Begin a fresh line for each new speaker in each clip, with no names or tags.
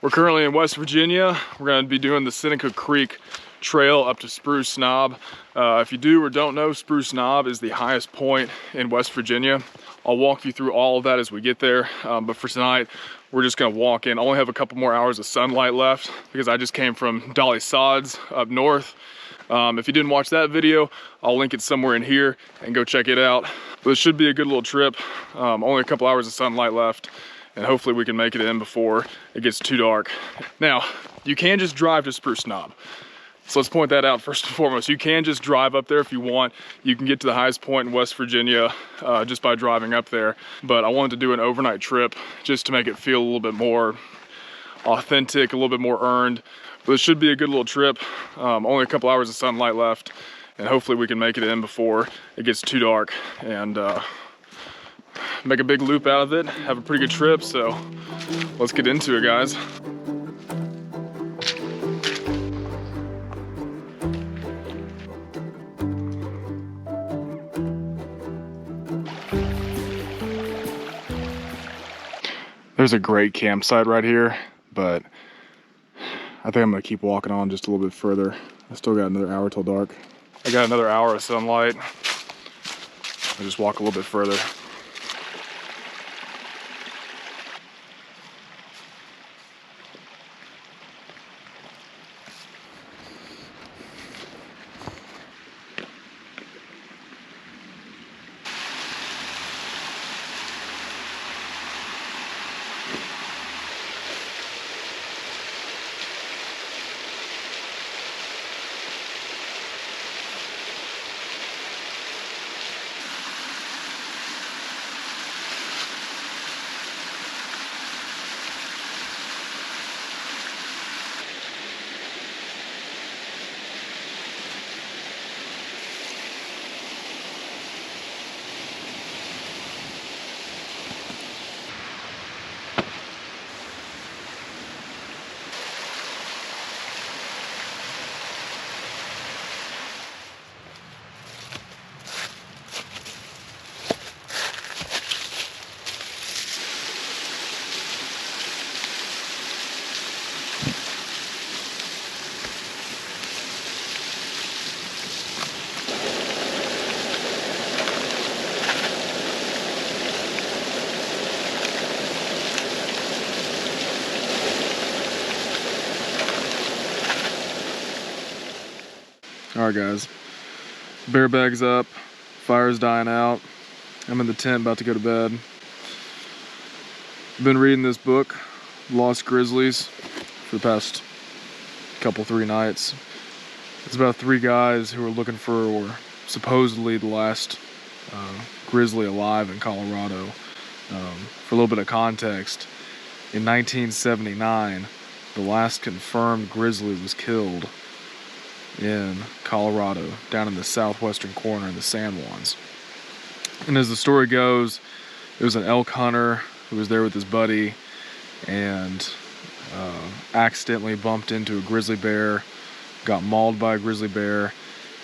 We're currently in West Virginia. We're going to be doing the Seneca Creek trail up to Spruce Knob. If you do or don't know, Spruce Knob is the highest point in West Virginia. I'll walk you through all of that as we get there, but for tonight, we're just gonna walk in. I only have a couple more hours of sunlight left because I just came from Dolly Sods up north. If you didn't watch that video, I'll link it somewhere in here and go check it out. But it should be a good little trip. Only a couple hours of sunlight left, and hopefully we can make it in before it gets too dark. Now, you can just drive to Spruce Knob. So let's point that out first and foremost. You can just drive up there if you want. You can get to the highest point in West Virginia just by driving up there. But I wanted to do an overnight trip just to make it feel a little bit more authentic, a little bit more earned. But it should be a good little trip. Only a couple hours of sunlight left, and hopefully we can make it in before it gets too dark and make a big loop out of it. Have a pretty good trip, so let's get into it, guys. There's a great campsite right here, but I think I'm gonna keep walking on just a little bit further. I still got another hour till dark. I got another hour of sunlight. I'll just walk a little bit further. All right, guys, bear bag's up, fire's dying out. I'm in the tent about to go to bed. I've been reading this book, Lost Grizzlies, for the past three nights. It's about three guys who are looking for supposedly the last grizzly alive in Colorado. For a little bit of context, in 1979, the last confirmed grizzly was killed in Colorado, down in the southwestern corner in the San Juans. And as the story goes, it was an elk hunter who was there with his buddy and accidentally bumped into a grizzly bear, got mauled by a grizzly bear,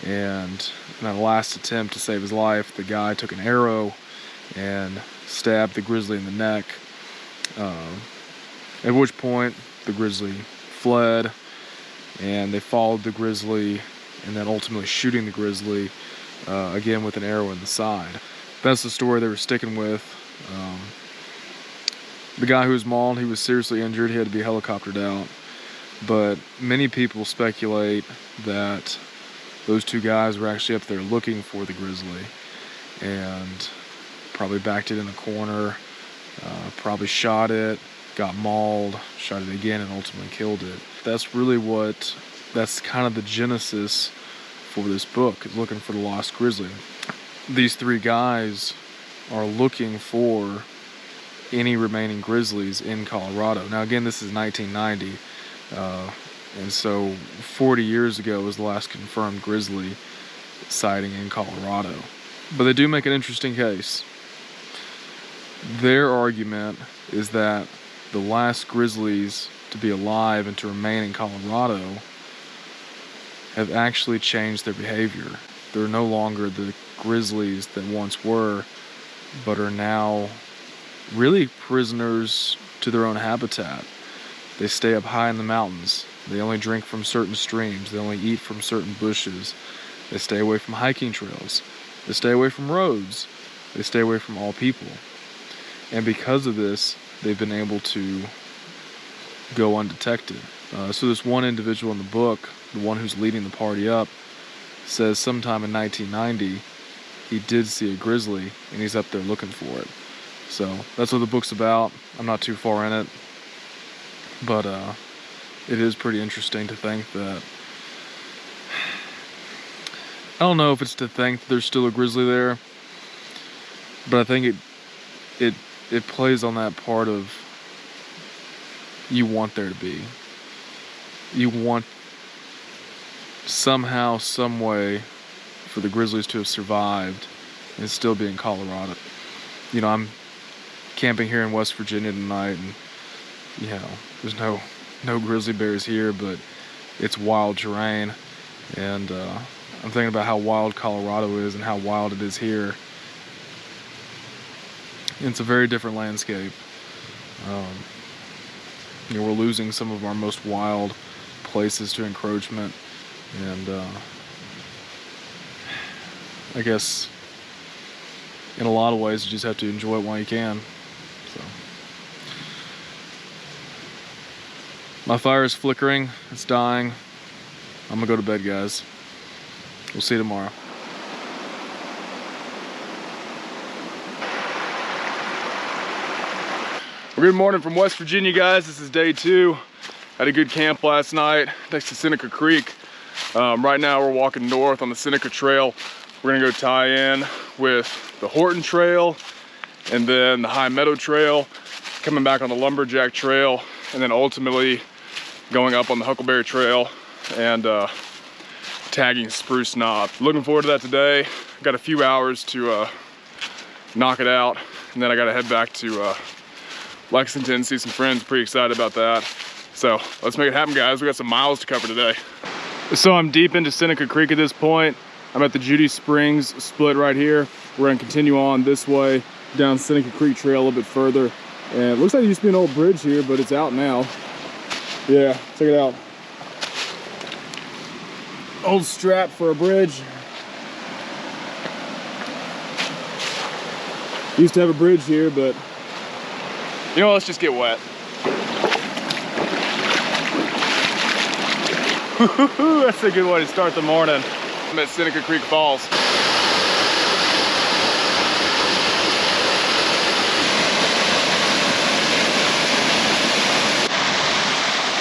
and in a last attempt to save his life, the guy took an arrow and stabbed the grizzly in the neck, at which point the grizzly fled, and they followed the grizzly and then ultimately shooting the grizzly again with an arrow in the side. That's the story they were sticking with. The guy who was mauled, he was seriously injured. He had to be helicoptered out. But many people speculate that those two guys were actually up there looking for the grizzly and probably backed it in the corner, probably shot it, got mauled, shot it again, and ultimately killed it. That's kind of the genesis for this book, is looking for the lost grizzly. These three guys are looking for any remaining grizzlies in Colorado. Now again, this is 1990, and so 40 years ago was the last confirmed grizzly sighting in Colorado. But they do make an interesting case. Their argument is that the last grizzlies to be alive and to remain in Colorado have actually changed their behavior. They're no longer the grizzlies that once were, but are now really prisoners to their own habitat. They stay up high in the mountains. They only drink from certain streams. They only eat from certain bushes. They stay away from hiking trails. They stay away from roads. They stay away from all people. And because of this, they've been able to go undetected. So this one individual in the book, the one who's leading the party up, says sometime in 1990, he did see a grizzly and he's up there looking for it. So that's what the book's about. I'm not too far in it, but it is pretty interesting to think that, I don't know if it's to think that there's still a grizzly there, but I think it plays on that part of you want there to be. You want somehow, some way for the grizzlies to have survived and still be in Colorado. You know, I'm camping here in West Virginia tonight, and you know, there's no grizzly bears here, but it's wild terrain, and I'm thinking about how wild Colorado is and how wild it is here. It's a very different landscape. You know, we're losing some of our most wild places to encroachment, and I guess in a lot of ways you just have to enjoy it while you can. So my fire is flickering, it's dying. I'm gonna go to bed, guys. We'll see you tomorrow. Well, good morning from West Virginia, guys. This is day 2. Had a good camp last night next to Seneca Creek. Right now we're walking north on the Seneca Trail. We're gonna go tie in with the Horton Trail and then the High Meadow Trail, coming back on the Lumberjack Trail, and then ultimately going up on the Huckleberry Trail and tagging Spruce Knob. Looking forward to that today. Got a few hours to knock it out, and then I gotta head back to Lexington, see some friends. Pretty excited about that. So let's make it happen, guys. We got some miles to cover today. So I'm deep into Seneca Creek at this point. I'm at the Judy Springs split right here. We're gonna continue on this way down Seneca Creek Trail a little bit further. And it looks like there used to be an old bridge here, but it's out now. Yeah, check it out. Old strap for a bridge. Used to have a bridge here, but you know, let's just get wet. That's a good way to start the morning. I'm at Seneca Creek Falls.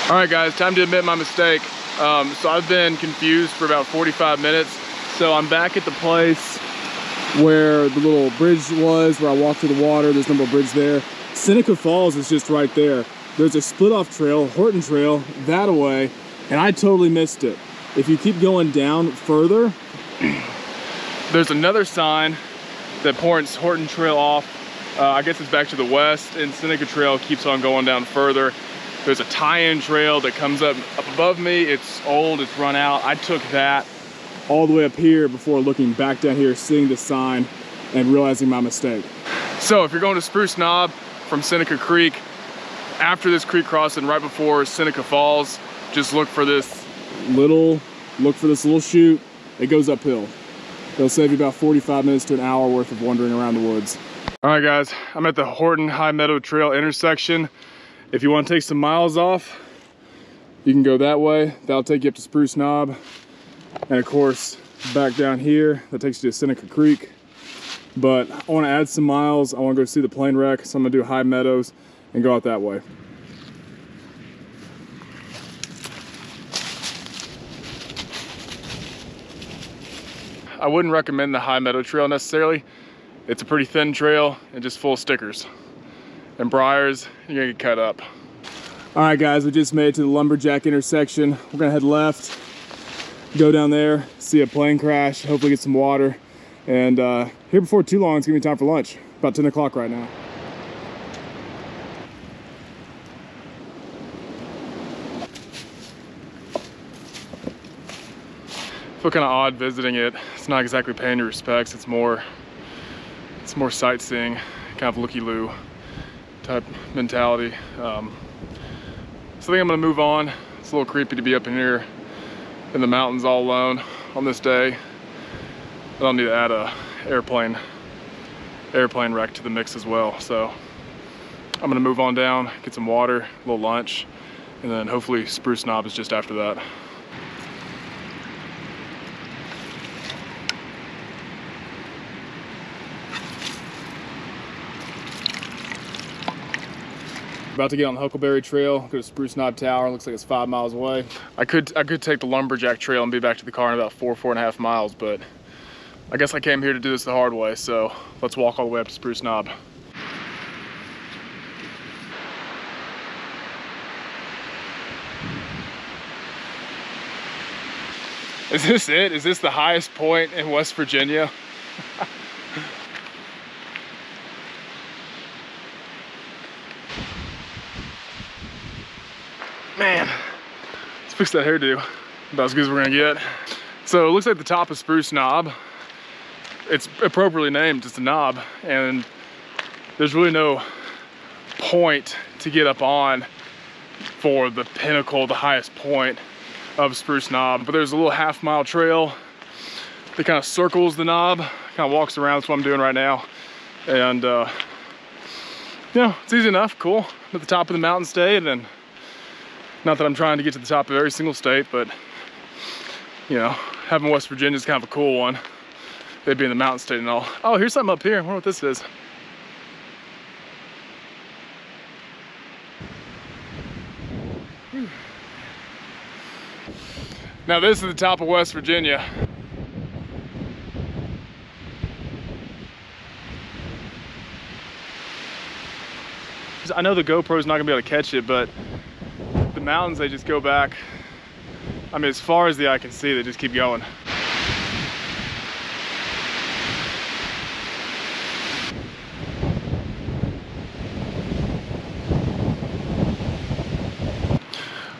All right, guys, time to admit my mistake. So I've been confused for about 45 minutes. So I'm back at the place where the little bridge was, where I walked through the water. There's no more bridge there. Seneca Falls is just right there. There's a split off trail, Horton Trail, that away, and I totally missed it. If you keep going down further, there's another sign that points Horton Trail off. I guess it's back to the west, and Seneca Trail keeps on going down further. There's a tie-in trail that comes up above me. It's old, it's run out. I took that all the way up here before looking back down here, seeing the sign and realizing my mistake. So if you're going to Spruce Knob from Seneca Creek, after this creek crossing right before Seneca Falls, just look for this little chute. It goes uphill. It'll save you about 45 minutes to an hour worth of wandering around the woods. All right, guys, I'm at the Horton High Meadow Trail intersection. If you want to take some miles off, you can go that way. That'll take you up to Spruce Knob. And of course, back down here, that takes you to Seneca Creek. But I want to add some miles. I want to go see the plane wreck, so I'm going to do High Meadows and go out that way. I wouldn't recommend the High Meadow Trail necessarily. It's a pretty thin trail and just full of stickers and briars. You're gonna get cut up. All right, guys, we just made it to the Lumberjack intersection. We're gonna head left, go down there, see a plane crash, hopefully get some water. And here before too long, it's gonna be time for lunch. About 10 o'clock right now. I feel kind of odd visiting it. It's not exactly paying your respects. It's more sightseeing, kind of looky-loo type mentality. So I think I'm gonna move on. It's a little creepy to be up in here in the mountains all alone on this day. I'll need to add a airplane wreck to the mix as well. So I'm gonna move on down, get some water, a little lunch, and then hopefully Spruce Knob is just after that. About to get on the Huckleberry Trail, go to Spruce Knob Tower. Looks like it's 5 miles away. I could take the Lumberjack Trail and be back to the car in about 4.5 miles, but I guess I came here to do this the hard way, so let's walk all the way up to Spruce Knob. Is this it? Is this the highest point in West Virginia? Man, let's fix that hairdo. About as good as we're gonna get. So it looks like the top of Spruce Knob. It's appropriately named, just a knob, and there's really no point to get up on for the pinnacle, the highest point of Spruce Knob. But there's a little half-mile trail that kind of circles the knob, kind of walks around. That's what I'm doing right now. And you know, it's easy enough, cool. I'm at the top of the mountain state, and not that I'm trying to get to the top of every single state, but you know, having West Virginia is kind of a cool one. They'd be in the mountain state and all. Oh, here's something up here. I wonder what this is. Now this is the top of West Virginia. I know the GoPro's not gonna be able to catch it, but the mountains, they just go back. I mean, as far as the eye can see, they just keep going.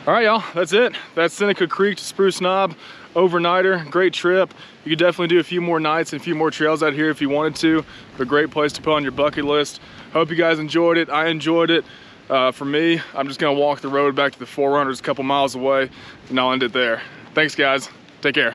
All right, y'all, that's it. That's Seneca Creek to Spruce Knob, overnighter, great trip. You could definitely do a few more nights and a few more trails out here if you wanted to. A great place to put on your bucket list. Hope you guys enjoyed it. I enjoyed it. For me, I'm just gonna walk the road back to the 4Runners a couple miles away, and I'll end it there. Thanks, guys. Take care.